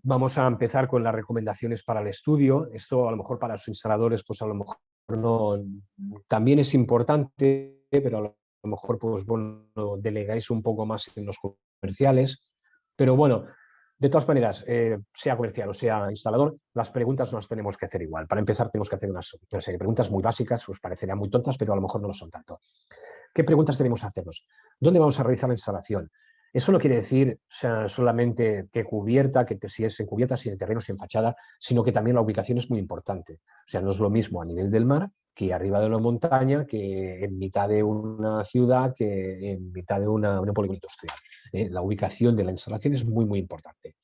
vamos a empezar con las recomendaciones para el estudio. Esto a lo mejor para los instaladores, pues a lo mejor no, también es importante, pero a lo mejor pues bueno, delegáis un poco más en los comerciales. Pero bueno, de todas maneras, sea comercial o sea instalador, las preguntas nos tenemos que hacer igual. Para empezar tenemos que hacer unas preguntas muy básicas, os parecerán muy tontas, pero a lo mejor no lo son tanto. ¿Qué preguntas debemos hacernos? ¿Dónde vamos a realizar la instalación? Eso no quiere decir solamente qué cubierta, si es en cubierta, si en terreno, si en fachada, sino que también la ubicación es muy importante. O sea, no es lo mismo a nivel del mar que arriba de una montaña, que en mitad de una ciudad, que en mitad de un polígono industrial. La ubicación de la instalación es muy, muy importante.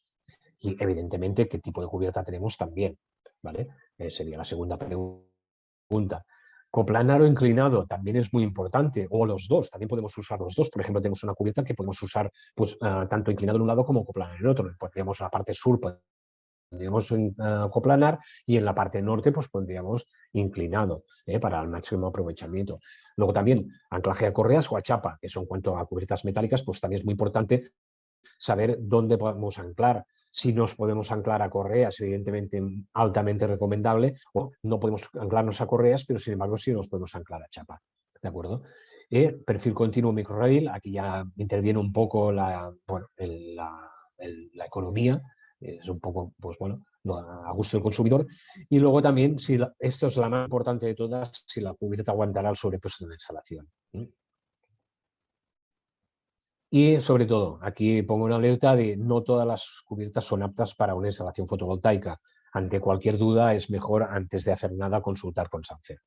Y evidentemente qué tipo de cubierta tenemos también, ¿vale? Sería la segunda pregunta. Coplanar o inclinado también es muy importante, o los dos, también podemos usar los dos. Por ejemplo, tenemos una cubierta que podemos usar pues, tanto inclinado en un lado como coplanar en el otro. Podríamos la parte sur, podríamos coplanar, y en la parte norte pues pondríamos inclinado para el máximo aprovechamiento. Luego también anclaje a correas o a chapa, eso en cuanto a cubiertas metálicas, pues también es muy importante saber dónde podemos anclar. Si nos podemos anclar a correas, evidentemente altamente recomendable, o no podemos anclarnos a correas, pero sin embargo sí nos podemos anclar a chapa. ¿De acuerdo? Perfil continuo microrail, aquí ya interviene un poco la economía, es un poco, pues bueno, a gusto del consumidor. Y luego también, esto es la más importante de todas, si la cubierta aguantará el sobrepeso de la instalación. Y sobre todo, aquí pongo una alerta de no todas las cubiertas son aptas para una instalación fotovoltaica. Ante cualquier duda es mejor, antes de hacer nada, consultar con Sanfer,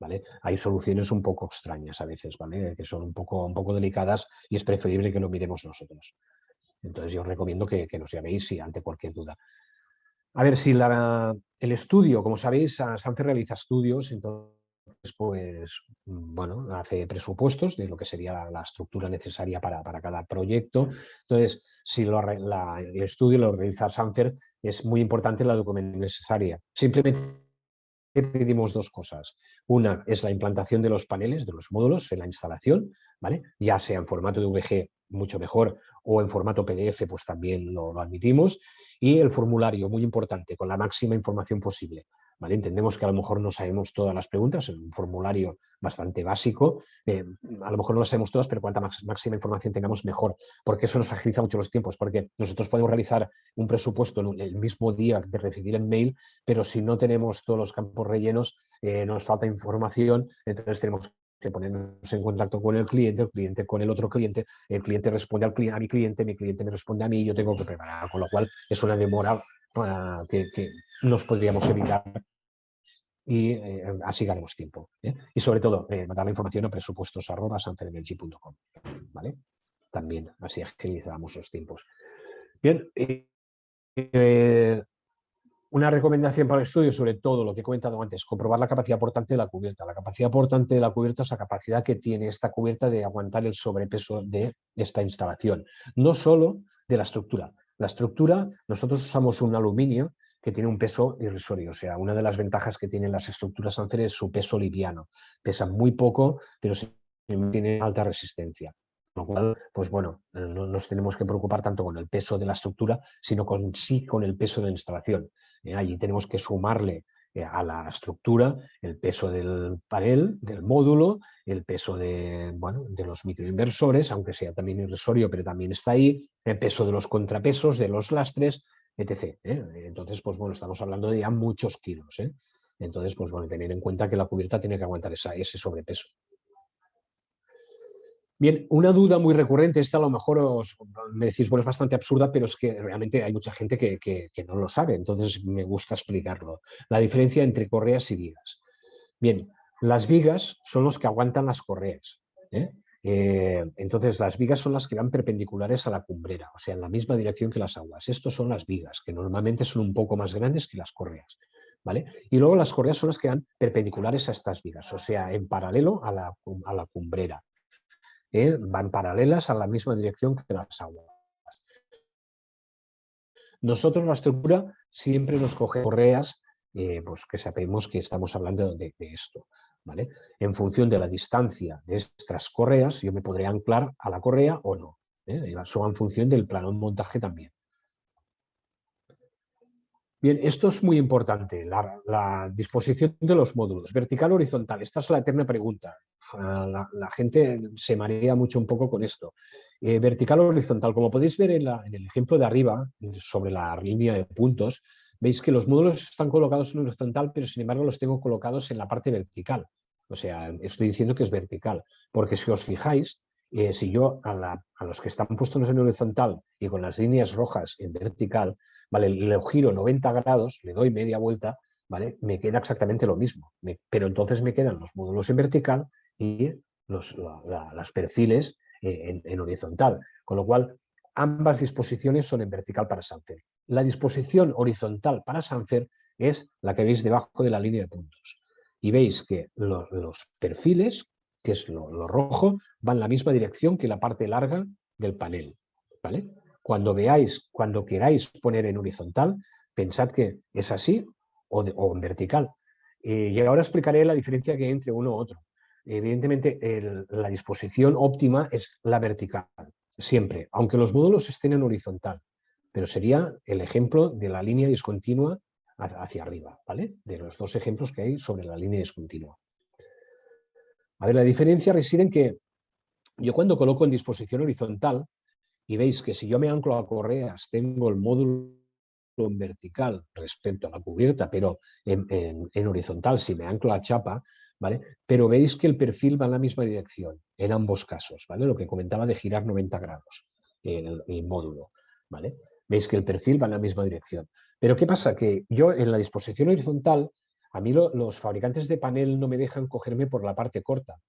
¿vale? Hay soluciones un poco extrañas a veces, ¿vale? Que son un poco delicadas, y es preferible que lo miremos nosotros. Entonces yo os recomiendo que nos llaméis ante cualquier duda. A ver, si el estudio, como sabéis, Sanfer realiza estudios, entonces pues bueno, hace presupuestos de lo que sería la estructura necesaria para cada proyecto. Entonces, si el estudio lo realiza Sanfer, es muy importante la documentación necesaria. Simplemente pedimos dos cosas. Una es la implantación de los paneles, de los módulos en la instalación, ¿vale? Ya sea en formato de VG, mucho mejor, o en formato PDF, pues también lo admitimos. Y el formulario, muy importante, con la máxima información posible, ¿vale? Entendemos que a lo mejor no sabemos todas las preguntas, en un formulario bastante básico, a lo mejor no las sabemos todas, pero cuanta máxima información tengamos, mejor, porque eso nos agiliza mucho los tiempos, porque nosotros podemos realizar un presupuesto en el mismo día de recibir el mail, pero si no tenemos todos los campos rellenos, nos falta información, entonces tenemos que ponernos en contacto con el cliente con el otro cliente, el cliente responde a mi cliente me responde a mí, y yo tengo que preparar, con lo cual es una demora que nos podríamos evitar, y así ganamos tiempo. Y sobre todo, mandar la información a presupuestos@sanferenergy.com, ¿vale? También así agilizamos los tiempos. Bien, una recomendación para el estudio, sobre todo lo que he comentado antes, comprobar la capacidad portante de la cubierta. La capacidad portante de la cubierta es la capacidad que tiene esta cubierta de aguantar el sobrepeso de esta instalación, no solo de la estructura. La estructura, nosotros usamos un aluminio que tiene un peso irrisorio, o sea, una de las ventajas que tienen las estructuras Sanfer es su peso liviano. Pesan muy poco, pero tienen alta resistencia. Con lo cual, pues bueno, no nos tenemos que preocupar tanto con el peso de la estructura, sino con el peso de la instalación. Allí tenemos que sumarle a la estructura el peso del panel, del módulo, el peso de los microinversores, aunque sea también irrisorio, pero también está ahí, el peso de los contrapesos, de los lastres, etc. Entonces, pues bueno, estamos hablando de ya muchos kilos. Entonces, pues bueno, tener en cuenta que la cubierta tiene que aguantar ese sobrepeso. Bien, una duda muy recurrente, esta a lo mejor me decís, bueno, es bastante absurda, pero es que realmente hay mucha gente que no lo sabe, entonces me gusta explicarlo. La diferencia entre correas y vigas. Bien, las vigas son los que aguantan las correas. Entonces, las vigas son las que van perpendiculares a la cumbrera, o sea, en la misma dirección que las aguas. Estos son las vigas, que normalmente son un poco más grandes que las correas, ¿vale? Y luego las correas son las que van perpendiculares a estas vigas, o sea, en paralelo a la cumbrera. Van paralelas a la misma dirección que las aguas. Nosotros la estructura siempre nos coge correas, pues que sabemos que estamos hablando de esto, ¿vale? En función de la distancia de estas correas, yo me podré anclar a la correa o no. Eso en función del plano de montaje también. Bien, esto es muy importante, la disposición de los módulos, vertical o horizontal. Esta es la eterna pregunta. La gente se marea mucho un poco con esto. Vertical o horizontal, como podéis ver en el ejemplo de arriba, sobre la línea de puntos, veis que los módulos están colocados en horizontal, pero sin embargo los tengo colocados en la parte vertical. O sea, estoy diciendo que es vertical, porque si os fijáis, si yo a los que están puestos en horizontal y con las líneas rojas en vertical, ¿vale? Le giro 90 grados, le doy media vuelta, ¿vale? Me queda exactamente lo mismo. Pero entonces me quedan los módulos en vertical y los perfiles en horizontal. Con lo cual, ambas disposiciones son en vertical para Sancer. La disposición horizontal para Sancer es la que veis debajo de la línea de puntos. Y veis que los perfiles, que es lo rojo, van en la misma dirección que la parte larga del panel, ¿vale? Cuando queráis poner en horizontal, pensad que es así o en vertical. Y ahora explicaré la diferencia que hay entre uno u otro. Evidentemente, la disposición óptima es la vertical, siempre, aunque los módulos estén en horizontal, pero sería el ejemplo de la línea discontinua hacia arriba, ¿vale? De los dos ejemplos que hay sobre la línea discontinua. A ver, la diferencia reside en que yo cuando coloco en disposición horizontal, y veis que si yo me anclo a correas, tengo el módulo en vertical respecto a la cubierta, pero en horizontal si me anclo a chapa, ¿vale? Pero veis que el perfil va en la misma dirección en ambos casos, ¿vale? Lo que comentaba de girar 90 grados el módulo, ¿vale? Veis que el perfil va en la misma dirección. Pero ¿qué pasa? Que yo en la disposición horizontal, a mí los fabricantes de panel no me dejan cogerme por la parte corta.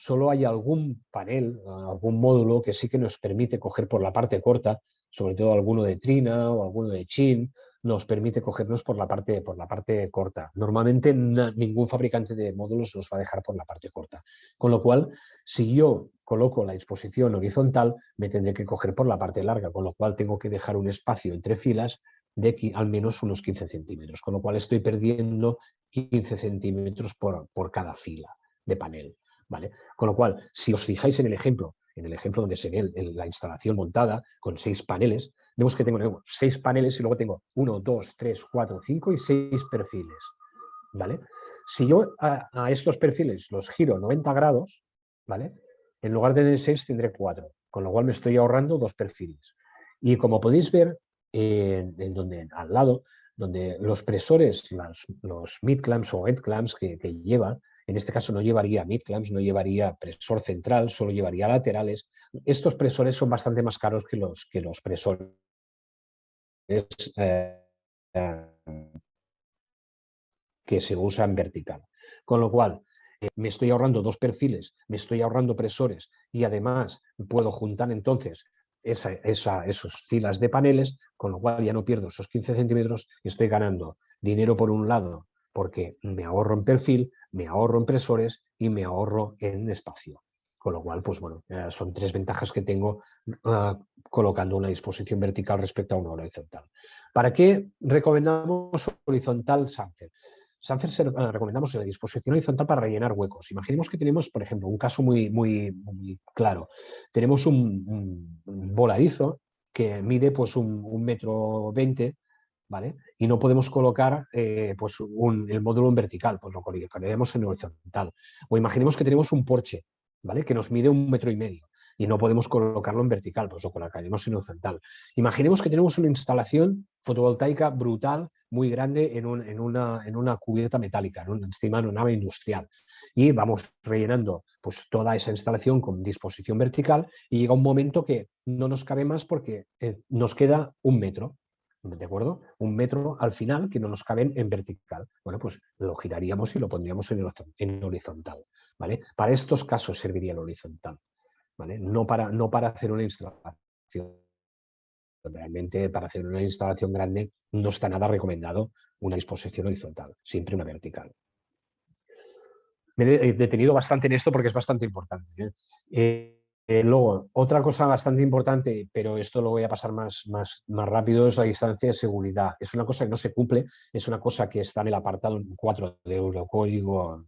Solo hay algún panel, algún módulo que sí que nos permite coger por la parte corta, sobre todo alguno de Trina o alguno de Chin, nos permite cogernos por la parte corta. Normalmente ningún fabricante de módulos nos va a dejar por la parte corta. Con lo cual, si yo coloco la disposición horizontal, me tendré que coger por la parte larga, con lo cual tengo que dejar un espacio entre filas de al menos unos 15 centímetros, con lo cual estoy perdiendo 15 centímetros por cada fila de panel. ¿Vale? Con lo cual, si os fijáis en el ejemplo donde se ve la instalación montada con 6 paneles, vemos que tengo 6 paneles y luego tengo 1, 2, 3, 4, 5 y 6 perfiles. ¿Vale? Si yo a estos perfiles los giro 90 grados, ¿vale? En lugar de tener 6 tendré 4, con lo cual me estoy ahorrando 2 perfiles. Y como podéis ver, al lado, donde los presores, los mid clamps o head clamps que lleva, en este caso no llevaría mid clamps, no llevaría presor central, solo llevaría laterales. Estos presores son bastante más caros que los presores que se usan vertical. Con lo cual, me estoy ahorrando 2 perfiles, me estoy ahorrando presores y además puedo juntar entonces esas filas de paneles, con lo cual ya no pierdo esos 15 centímetros y estoy ganando dinero por un lado porque me ahorro en perfil, me ahorro en presores y me ahorro en espacio. Con lo cual, pues bueno, son 3 ventajas que tengo colocando una disposición vertical respecto a una horizontal. ¿Para qué recomendamos horizontal Sancer? Sancer recomendamos la disposición horizontal para rellenar huecos. Imaginemos que tenemos, por ejemplo, un caso muy claro. Tenemos un voladizo que mide pues un metro 20, ¿vale? Y no podemos colocar pues el módulo en vertical, pues lo colocaremos en horizontal. O imaginemos que tenemos un porche, ¿vale? Que nos mide 1,5 metros y no podemos colocarlo en vertical, pues lo colocaremos en horizontal. Imaginemos que tenemos una instalación fotovoltaica brutal, muy grande, en una cubierta metálica, encima de una nave industrial. Y vamos rellenando pues, toda esa instalación con disposición vertical y llega un momento que no nos cabe más porque nos queda 1 metro. ¿De acuerdo? 1 metro al final que no nos caben en vertical. Bueno, pues lo giraríamos y lo pondríamos en horizontal. ¿Vale? Para estos casos serviría el horizontal. ¿Vale? No para hacer una instalación. Realmente para hacer una instalación grande no está nada recomendado una disposición horizontal, siempre una vertical. Me he detenido bastante en esto porque es bastante importante. Luego, otra cosa bastante importante, pero esto lo voy a pasar más rápido, es la distancia de seguridad. Es una cosa que no se cumple, es una cosa que está en el apartado 4 de Eurocódigo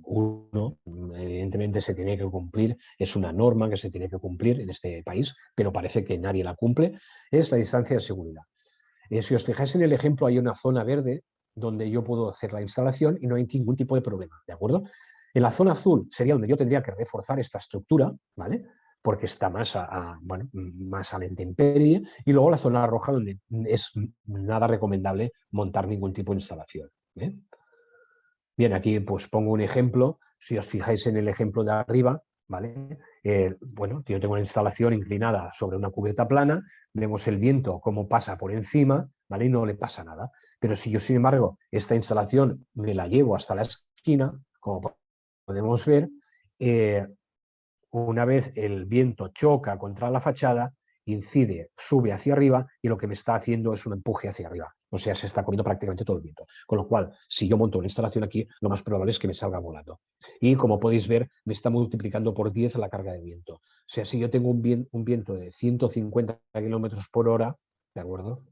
1, evidentemente se tiene que cumplir, es una norma que se tiene que cumplir en este país, pero parece que nadie la cumple, es la distancia de seguridad. Si os fijáis en el ejemplo, hay una zona verde donde yo puedo hacer la instalación y no hay ningún tipo de problema, ¿de acuerdo? En la zona azul sería donde yo tendría que reforzar esta estructura, ¿vale? Porque está más bueno, más a la intemperie, y luego la zona roja donde es nada recomendable montar ningún tipo de instalación. Bien, aquí pues pongo un ejemplo. Si os fijáis en el ejemplo de arriba, ¿vale? Bueno, yo tengo una instalación inclinada sobre una cubierta plana, vemos el viento cómo pasa por encima, ¿vale? Y no le pasa nada. Pero si yo, sin embargo, esta instalación me la llevo hasta la esquina, como podemos ver, una vez el viento choca contra la fachada, incide, sube hacia arriba y lo que me está haciendo es un empuje hacia arriba. O sea, se está comiendo prácticamente todo el viento. Con lo cual, si yo monto una instalación aquí, lo más probable es que me salga volando. Y como podéis ver, me está multiplicando por 10 la carga de viento. O sea, si yo tengo un viento de 150 kilómetros por hora, ¿de acuerdo?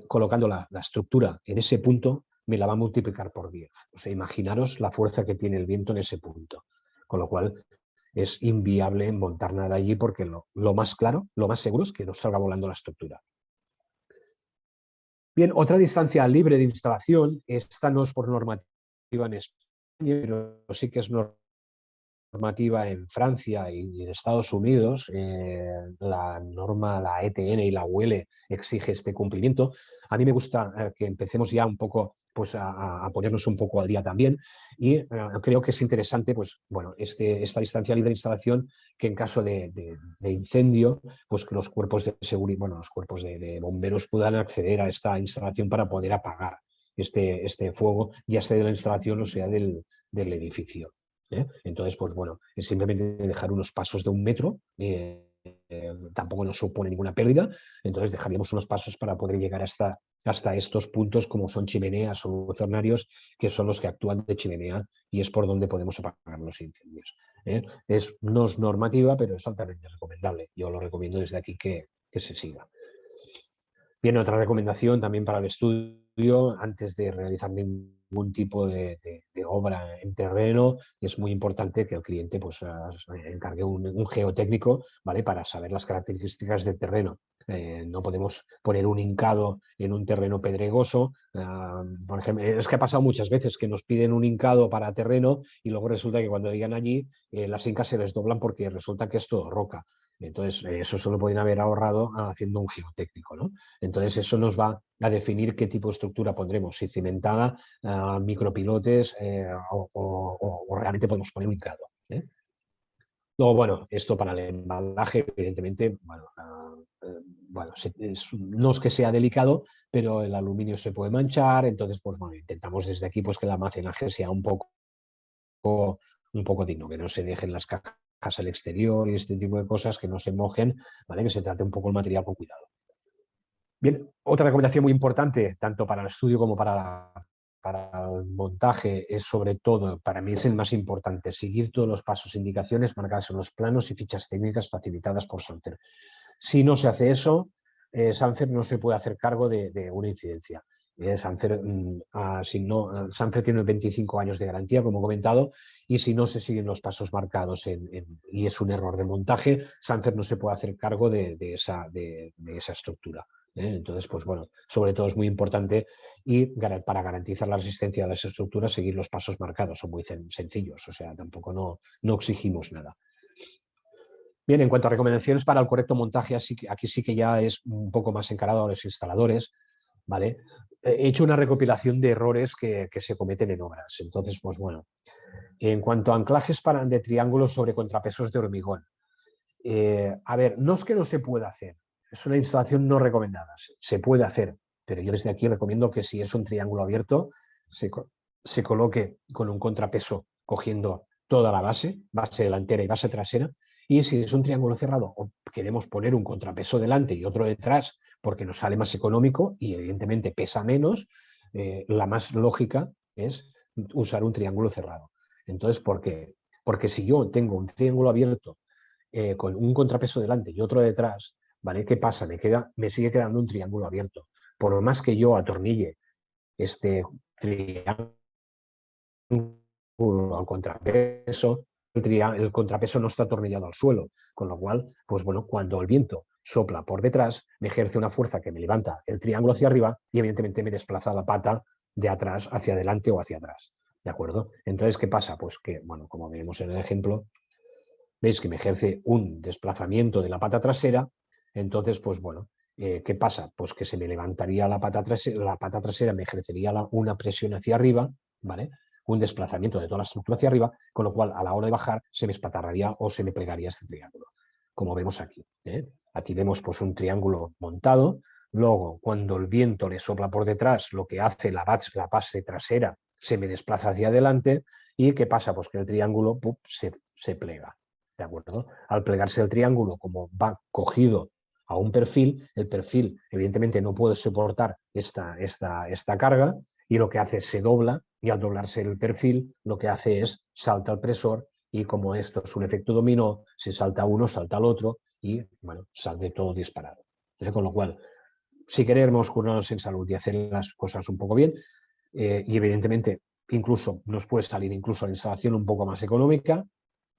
Colocando la estructura en ese punto, me la va a multiplicar por 10. O sea, imaginaros la fuerza que tiene el viento en ese punto. Con lo cual, es inviable montar nada allí porque lo más claro, lo más seguro es que no salga volando la estructura. Bien, otra distancia libre de instalación, esta no es por normativa en España, pero sí que es normativa en Francia y en Estados Unidos. La norma, la ETN y la UL exige este cumplimiento. A mí me gusta que empecemos ya un poco pues, a ponernos un poco al día también, y creo que es interesante pues, bueno, esta distancia libre de instalación, que en caso de incendio, pues que los cuerpos de seguridad, bueno, los cuerpos de bomberos puedan acceder a esta instalación para poder apagar este fuego, ya sea de la instalación o sea del edificio. Entonces, pues bueno, es simplemente dejar unos pasos de 1 metro, tampoco nos supone ninguna pérdida, entonces dejaríamos unos pasos para poder llegar hasta estos puntos, como son chimeneas o lucernarios, que son los que actúan de chimenea y es por donde podemos apagar los incendios. No es normativa, pero es altamente recomendable. Yo lo recomiendo desde aquí que se siga. Bien, otra recomendación también para el estudio: antes de realizar ningún tipo de obra en terreno, es muy importante que el cliente pues, encargue un geotécnico, ¿vale? Para saber las características del terreno. No podemos poner un hincado en un terreno pedregoso. Por ejemplo, es que ha pasado muchas veces que nos piden un hincado para terreno y luego resulta que cuando llegan allí las hincas se les doblan porque resulta que es todo roca. Entonces, eso se lo pueden haber ahorrado haciendo un geotécnico, ¿no? Entonces, eso nos va a definir qué tipo de estructura pondremos, si cimentada, micropilotes o realmente podemos poner un hincado. Luego, bueno, esto para el embalaje, evidentemente, bueno, bueno, no es que sea delicado, pero el aluminio se puede manchar, entonces, pues bueno, intentamos desde aquí pues que el almacenaje sea un poco digno, que no se dejen las cajas al exterior y este tipo de cosas, que no se mojen, ¿vale? Que se trate un poco el material con cuidado. Bien, otra recomendación muy importante, tanto para el estudio como para el montaje, es sobre todo, para mí es el más importante, seguir todos los pasos e indicaciones marcadas en los planos y fichas técnicas facilitadas por Sancer. Si no se hace eso, Sancer no se puede hacer cargo de una incidencia. Sancer tiene 25 años de garantía, como he comentado, y si no se siguen los pasos marcados y es un error de montaje, Sancer no se puede hacer cargo de esa estructura. Entonces, pues bueno, sobre todo es muy importante, y para garantizar la resistencia de las estructuras, seguir los pasos marcados. Son muy sencillos, o sea, tampoco no exigimos nada. Bien, en cuanto a recomendaciones para el correcto montaje, aquí sí que ya es un poco más encarado a los instaladores, ¿vale? He hecho una recopilación de errores que se cometen en obras. Entonces, pues bueno, en cuanto a anclajes de triángulos sobre contrapesos de hormigón, a ver, no es que no se pueda hacer, es una instalación no recomendada, se puede hacer, pero yo desde aquí recomiendo que si es un triángulo abierto, se coloque con un contrapeso cogiendo toda la base delantera y base trasera, y si es un triángulo cerrado o queremos poner un contrapeso delante y otro detrás porque nos sale más económico y evidentemente pesa menos, la más lógica es usar un triángulo cerrado. Entonces, ¿por qué? Porque si yo tengo un triángulo abierto con un contrapeso delante y otro detrás, ¿vale? ¿Qué pasa? Me sigue quedando un triángulo abierto. Por más que yo atornille este triángulo al contrapeso, el contrapeso no está atornillado al suelo, con lo cual, pues bueno, cuando el viento sopla por detrás, me ejerce una fuerza que me levanta el triángulo hacia arriba y evidentemente me desplaza la pata de atrás hacia adelante o hacia atrás. ¿De acuerdo? Entonces, ¿qué pasa? Pues que, bueno, como vemos en el ejemplo, veis que me ejerce un desplazamiento de la pata trasera, entonces, pues bueno, ¿qué pasa? Pues que se me levantaría la pata trasera me ejercería una presión hacia arriba, ¿vale? Un desplazamiento de toda la estructura hacia arriba, con lo cual a la hora de bajar se me espatarraría o se me plegaría este triángulo, como vemos aquí. Aquí vemos pues un triángulo montado, luego cuando el viento le sopla por detrás, lo que hace la base trasera se me desplaza hacia adelante y ¿qué pasa? Pues que el triángulo se plega. ¿De acuerdo? Al plegarse el triángulo, como va cogido a un perfil, el perfil evidentemente no puede soportar esta carga y lo que hace es se dobla y al doblarse el perfil lo que hace es salta el presor y como esto es un efecto dominó, si salta uno, salta el otro y bueno, sale todo disparado. Con lo cual, si queremos curarnos en salud y hacer las cosas un poco bien, y evidentemente incluso nos puede salir incluso la instalación un poco más económica,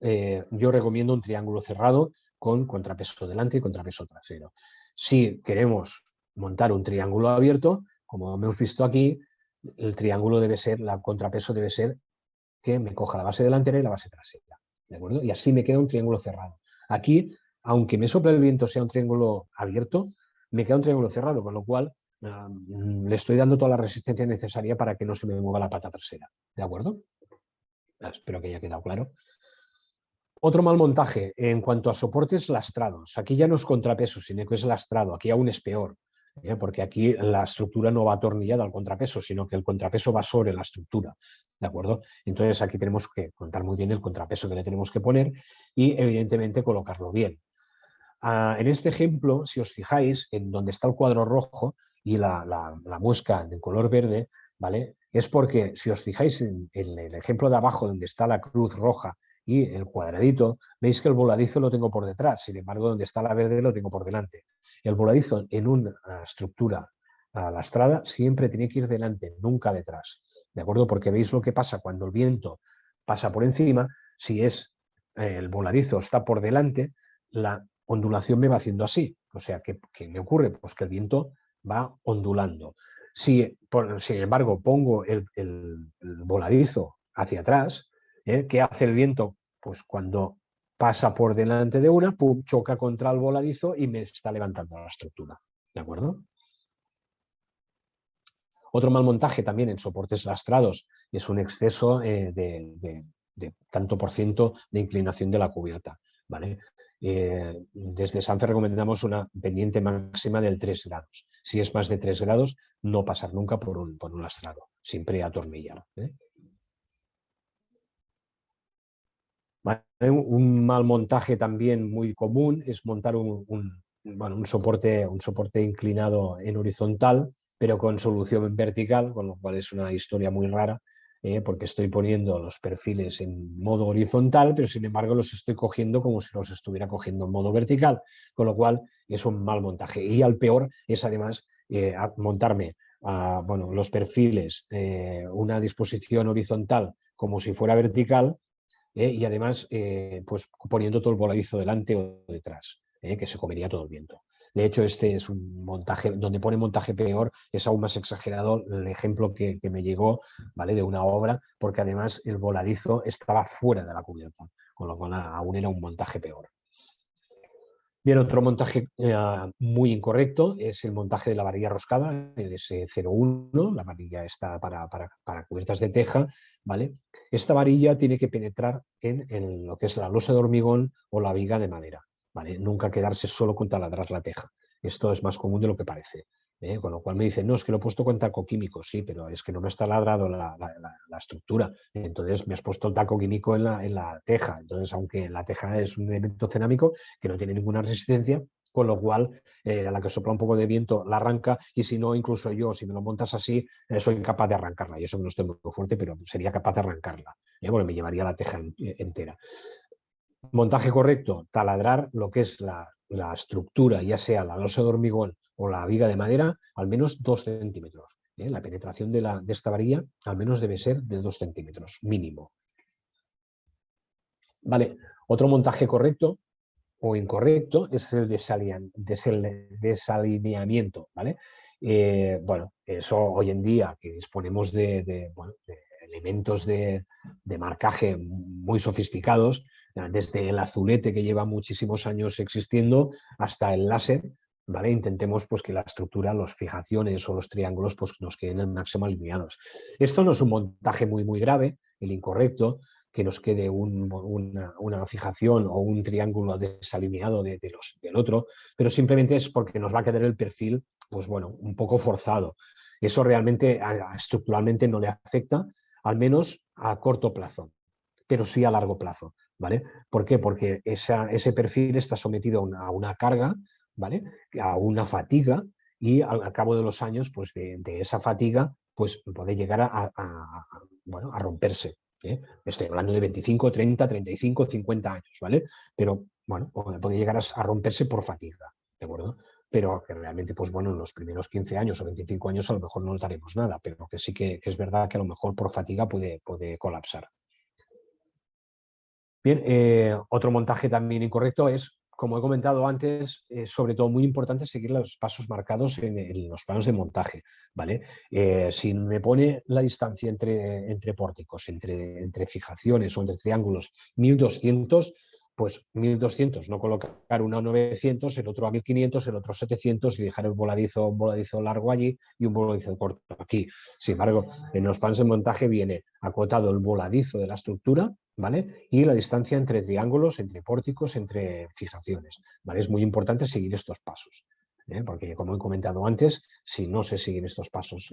yo recomiendo un triángulo cerrado con contrapeso delante y contrapeso trasero. Si queremos montar un triángulo abierto, como hemos visto aquí, el triángulo debe ser, el contrapeso debe ser que me coja la base delantera y la base trasera. ¿De acuerdo? Y así me queda un triángulo cerrado. Aquí, aunque me sople el viento sea un triángulo abierto, me queda un triángulo cerrado, con lo cual le estoy dando toda la resistencia necesaria para que no se me mueva la pata trasera. ¿De acuerdo? Espero que haya quedado claro. Otro mal montaje en cuanto a soportes lastrados. Aquí ya no es contrapeso, sino que es lastrado. Aquí aún es peor, porque aquí la estructura no va atornillada al contrapeso, sino que el contrapeso va sobre la estructura. ¿De acuerdo? Entonces aquí tenemos que contar muy bien el contrapeso que le tenemos que poner y evidentemente colocarlo bien. En este ejemplo, si os fijáis en donde está el cuadro rojo y la muesca de color verde, ¿vale? Es porque si os fijáis en el ejemplo de abajo donde está la cruz roja y el cuadradito, veis que el voladizo lo tengo por detrás, sin embargo donde está la verde lo tengo por delante. El voladizo en una estructura lastrada siempre tiene que ir delante, nunca detrás, ¿de acuerdo? Porque veis lo que pasa cuando el viento pasa por encima, si el voladizo está por delante, la ondulación me va haciendo así. O sea, ¿qué me ocurre? Pues que el viento va ondulando. Si, sin embargo, pongo el voladizo hacia atrás, ¿qué hace el viento? Pues cuando pasa por delante de una, pum, choca contra el voladizo y me está levantando la estructura. ¿De acuerdo? Otro mal montaje también en soportes lastrados es un exceso de tanto por ciento de inclinación de la cubierta. ¿Vale? Desde Sanfe recomendamos una pendiente máxima del 3 grados. Si es más de 3 grados, no pasar nunca por un lastrado, siempre atornillar. ¿Vale? Un mal montaje también muy común es montar un soporte inclinado en horizontal, pero con solución en vertical, con lo cual es una historia muy rara, porque estoy poniendo los perfiles en modo horizontal, pero sin embargo los estoy cogiendo como si los estuviera cogiendo en modo vertical, con lo cual es un mal montaje. Y al peor es además montarme los perfiles, una disposición horizontal como si fuera vertical, y además pues poniendo todo el voladizo delante o detrás, que se comería todo el viento. De hecho, este es un montaje, donde pone montaje peor, es aún más exagerado el ejemplo que me llegó, ¿vale? De una obra, porque además el voladizo estaba fuera de la cubierta, con lo cual aún era un montaje peor. Bien, otro montaje muy incorrecto es el montaje de la varilla roscada, el S01, la varilla está para cubiertas de teja, ¿vale? Esta varilla tiene que penetrar en lo que es la losa de hormigón o la viga de madera, ¿vale? Nunca quedarse solo con taladrar la teja. Esto es más común de lo que parece. Con lo cual me dicen, no, es que lo he puesto con taco químico, sí, pero es que no me está ladrado la estructura. Entonces me has puesto el taco químico en la teja. Entonces, aunque la teja es un elemento cerámico que no tiene ninguna resistencia, con lo cual a la que sopla un poco de viento la arranca y si no, incluso yo, si me lo montas así, soy incapaz de arrancarla. Y eso que no estoy muy fuerte, pero sería capaz de arrancarla, porque me llevaría la teja entera. Montaje correcto, taladrar lo que es la estructura, ya sea la losa de hormigón o la viga de madera, al menos 2 centímetros. La penetración de esta varilla al menos debe ser de 2 centímetros, mínimo. Vale, otro montaje correcto o incorrecto es el desalineamiento, ¿vale? Bueno, eso hoy en día que disponemos bueno, de elementos de marcaje muy sofisticados, desde el azulete que lleva muchísimos años existiendo hasta el láser, ¿vale? Intentemos pues, que la estructura, las fijaciones o los triángulos pues, nos queden al máximo alineados. Esto no es un montaje muy grave, el incorrecto, que nos quede una fijación o un triángulo desalineado del otro, pero simplemente es porque nos va a quedar el perfil, pues bueno, un poco forzado. Eso realmente estructuralmente no le afecta, al menos a corto plazo, pero sí a largo plazo, ¿vale? ¿Por qué? Porque ese perfil está sometido a una carga, ¿vale? A una fatiga, y al cabo de los años, pues de esa fatiga, pues puede llegar bueno, a romperse. Estoy hablando de 25, 30, 35, 50 años, ¿vale? Pero, bueno, puede llegar a romperse por fatiga, ¿de acuerdo? Pero que realmente, pues bueno, en los primeros 15 años o 25 años a lo mejor no notaremos nada, pero que sí que es verdad que a lo mejor por fatiga puede colapsar. Bien, otro montaje también incorrecto es, como he comentado antes, sobre todo muy importante seguir los pasos marcados en los planos de montaje, ¿vale? Si me pone la distancia entre pórticos, entre fijaciones o entre triángulos 1200, pues 1200, no colocar uno a 900, el otro a 1500, el otro a 700 y dejar un voladizo largo allí y un voladizo corto aquí. Sin embargo, en los planos de montaje viene acotado el voladizo de la estructura, ¿vale? Y la distancia entre triángulos, entre pórticos, entre fijaciones, ¿vale? Es muy importante seguir estos pasos, porque como he comentado antes, si no se siguen estos pasos,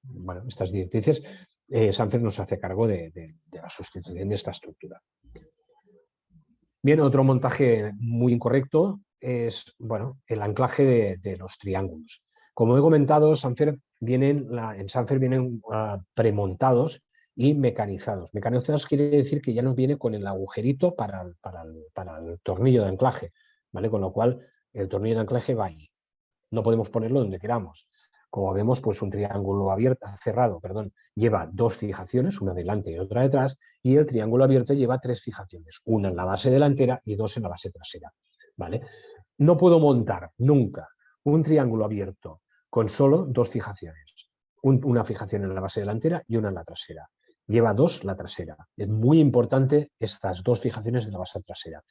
bueno, estas directrices, Sanfer nos hace cargo de la sustitución de esta estructura. Bien, otro montaje muy incorrecto es, bueno, el anclaje de los triángulos. Como he comentado, en Sanfer vienen premontados y mecanizados. Mecanizados quiere decir que ya nos viene con el agujerito para el tornillo de anclaje, ¿vale? Con lo cual el tornillo de anclaje va ahí. No podemos ponerlo donde queramos. Como vemos, pues un triángulo cerrado, lleva dos fijaciones, una delante y otra detrás, y el triángulo abierto lleva tres fijaciones, una en la base delantera y dos en la base trasera, ¿vale? No puedo montar nunca un triángulo abierto con solo dos fijaciones, una fijación en la base delantera y una en la trasera. Lleva dos la trasera. Es muy importante estas dos fijaciones de la base trasera.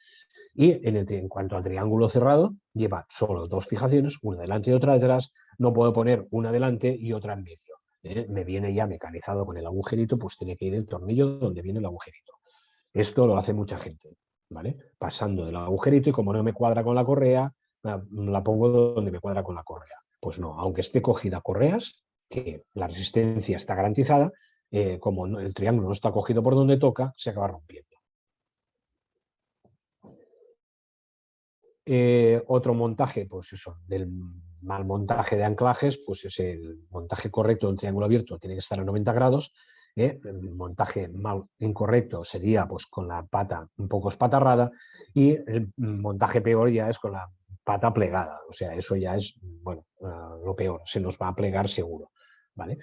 Y en cuanto al triángulo cerrado, lleva solo dos fijaciones, una delante y otra detrás. No puedo poner una delante y otra en medio. Me viene ya mecanizado con el agujerito, pues tiene que ir el tornillo donde viene el agujerito. Esto lo hace mucha gente, ¿vale? Pasando del agujerito, y como no me cuadra con la correa, la pongo donde me cuadra con la correa. Pues no, aunque esté cogida correas, que la resistencia está garantizada, como el triángulo no está cogido por donde toca, se acaba rompiendo. Otro montaje, pues eso, del mal montaje de anclajes, pues es el montaje correcto de un triángulo abierto, tiene que estar a 90 grados. El montaje mal incorrecto sería pues con la pata un poco espatarrada, y el montaje peor ya es con la pata plegada. O sea, eso ya es, bueno, lo peor, se nos va a plegar seguro, ¿vale?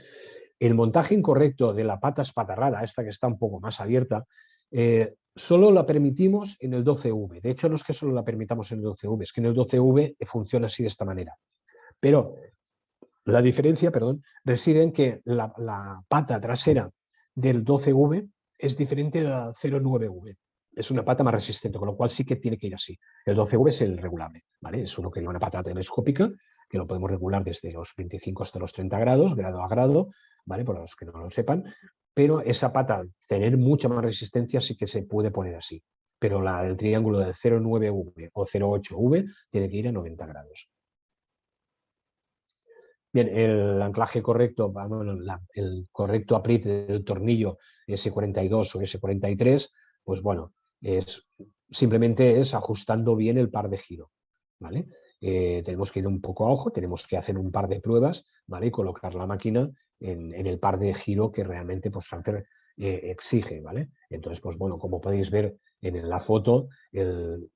El montaje incorrecto de la pata espatarrada, esta que está un poco más abierta, solo la permitimos en el 12V. De hecho, no es que solo la permitamos en el 12V, es que en el 12V funciona así de esta manera. Pero la diferencia, reside en que la pata trasera del 12V es diferente de la 09V. Es una pata más resistente, con lo cual sí que tiene que ir así. El 12V es el regulable, ¿vale? Es uno que lleva una pata telescópica, que lo podemos regular desde los 25 hasta los 30 grados, grado a grado, ¿vale? Por los que no lo sepan. Pero esa pata, al tener mucha más resistencia, sí que se puede poner así. Pero el triángulo del 09V o 08V tiene que ir a 90 grados. Bien, el anclaje correcto, bueno, el correcto apriete del tornillo S42 o S43, pues bueno, simplemente es ajustando bien el par de giro, ¿vale? Tenemos que ir un poco a ojo, tenemos que hacer un par de pruebas, ¿vale? Y colocar la máquina en el par de giro que realmente pues, Sanfer exige, ¿vale? Entonces, pues bueno, como podéis ver en la foto, el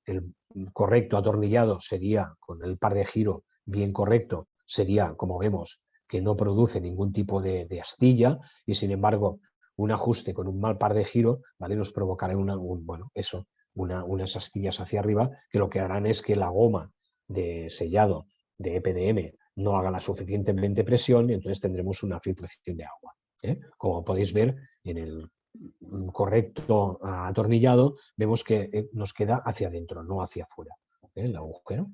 correcto atornillado sería con el par de giro bien correcto, sería, como vemos, que no produce ningún tipo de astilla, y sin embargo un ajuste con un mal par de giro, ¿vale? Nos provocará bueno, eso, unas astillas hacia arriba que lo que harán es que la goma de sellado de EPDM no haga la suficientemente presión y entonces tendremos una filtración de agua. Como podéis ver, en el correcto atornillado vemos que nos queda hacia adentro, no hacia afuera, el agujero.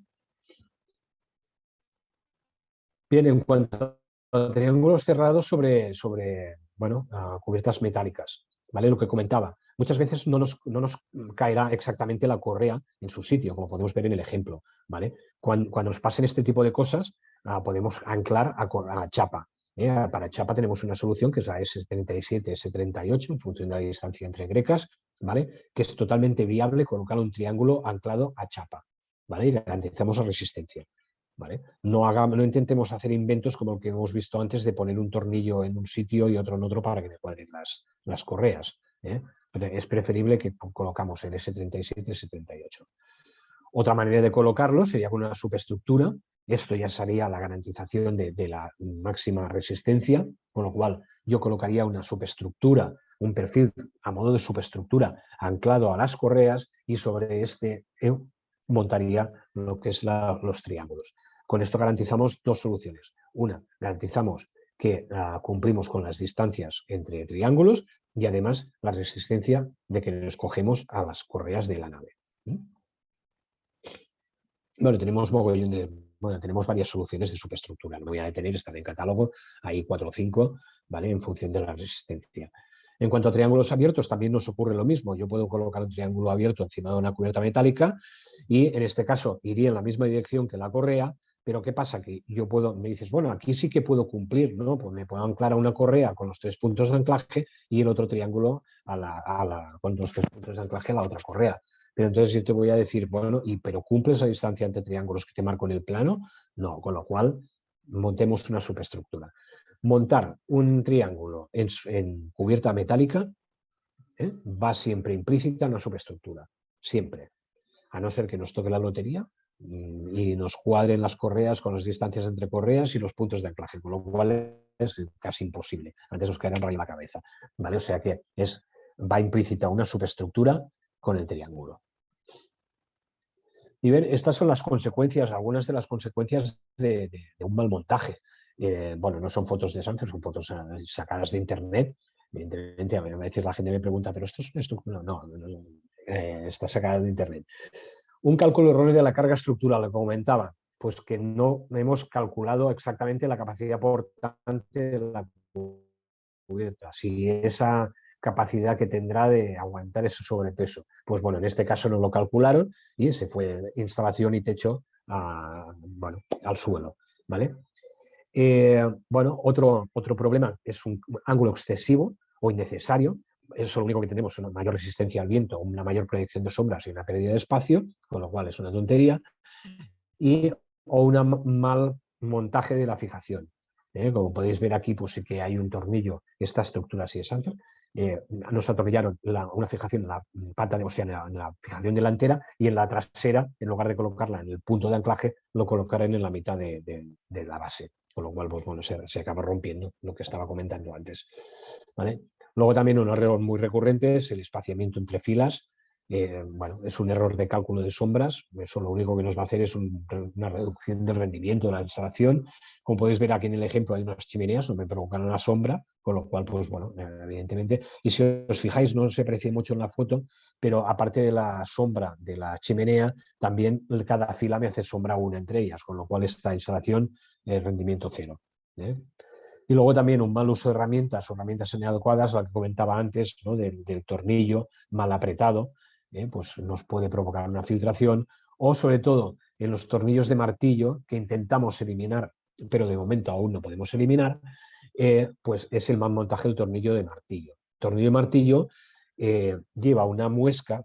Bien, en cuanto a triángulos cerrados sobre bueno, cubiertas metálicas, ¿vale? Lo que comentaba, muchas veces no nos caerá exactamente la correa en su sitio, como podemos ver en el ejemplo, ¿vale? Cuando nos pasen este tipo de cosas, podemos anclar a chapa. Para chapa tenemos una solución que es la S37, S38, en función de la distancia entre grecas, ¿vale? Que es totalmente viable colocar un triángulo anclado a chapa, ¿vale? Y garantizamos la resistencia. ¿Vale? No intentemos hacer inventos como el que hemos visto antes de poner un tornillo en un sitio y otro en otro para que me cuadren las correas. Pero es preferible que colocamos el S37, S38. Otra manera de colocarlo sería con una superestructura. Esto ya sería la garantización de la máxima resistencia, con lo cual yo colocaría una superestructura, un perfil a modo de superestructura anclado a las correas y sobre este montaría lo que es los triángulos. Con esto garantizamos dos soluciones. Una, garantizamos que cumplimos con las distancias entre triángulos y además la resistencia de que nos cogemos a las correas de la nave. Bueno, tenemos varias soluciones de superestructura. No me voy a detener, están en catálogo, hay 4 o 5, ¿vale? En función de la resistencia. En cuanto a triángulos abiertos, también nos ocurre lo mismo. Yo puedo colocar un triángulo abierto encima de una cubierta metálica y en este caso iría en la misma dirección que la correa, pero ¿qué pasa? Que yo puedo, me dices, bueno, aquí sí que puedo cumplir, ¿no? Pues me puedo anclar a una correa con los 3 puntos de anclaje y el otro triángulo con los 3 puntos de anclaje a la otra correa. Pero entonces yo te voy a decir, bueno, ¿pero cumples la distancia entre triángulos que te marco en el plano? No, con lo cual montemos una superestructura. Montar un triángulo en cubierta metálica va siempre implícita en una superestructura, siempre. A no ser que nos toque la lotería y nos cuadren las correas con las distancias entre correas y los puntos de anclaje, con lo cual es casi imposible. Antes os caerá por ahí la cabeza, ¿vale? O sea que va implícita una superestructura con el triángulo. Y ven, estas son las consecuencias, algunas de las consecuencias de un mal montaje. Bueno, no son fotos de Sanfer, son fotos sacadas de internet. Evidentemente, a veces la gente me pregunta, ¿pero esto es esto? No, está sacada de internet. Un cálculo erróneo de la carga estructural, lo que comentaba, pues que no hemos calculado exactamente la capacidad portante de la cubierta. Si esa capacidad que tendrá de aguantar ese sobrepeso. Pues bueno, en este caso no lo calcularon y se fue instalación y techo bueno, al suelo, ¿vale? Bueno, otro problema es un ángulo excesivo o innecesario. Eso es lo único que tenemos, una mayor resistencia al viento, una mayor proyección de sombras y una pérdida de espacio, con lo cual es una tontería, o un mal montaje de la fijación. Como podéis ver aquí, pues sí que hay un tornillo, esta estructura sí es Sanfer. Nos atornillaron una fijación en la pata, o sea, en la fijación delantera, y en la trasera, en lugar de colocarla en el punto de anclaje, lo colocaron en la mitad de la base, con lo cual pues, bueno, se acaba rompiendo lo que estaba comentando antes. ¿Vale? Luego también un error muy recurrente es el espaciamiento entre filas. Bueno, es un error de cálculo de sombras, eso lo único que nos va a hacer es una reducción del rendimiento de la instalación. Como podéis ver aquí en el ejemplo hay unas chimeneas donde provocan una sombra, con lo cual, pues bueno, evidentemente, y si os fijáis, no se aprecia mucho en la foto, pero aparte de la sombra de la chimenea, también cada fila me hace sombra una entre ellas, con lo cual esta instalación es rendimiento cero. Y luego también un mal uso de herramientas o herramientas inadecuadas, la que comentaba antes, ¿no? del tornillo mal apretado, pues nos puede provocar una filtración, o sobre todo en los tornillos de martillo que intentamos eliminar, pero de momento aún no podemos eliminar, pues es el mal montaje del tornillo de martillo. El tornillo de martillo lleva una muesca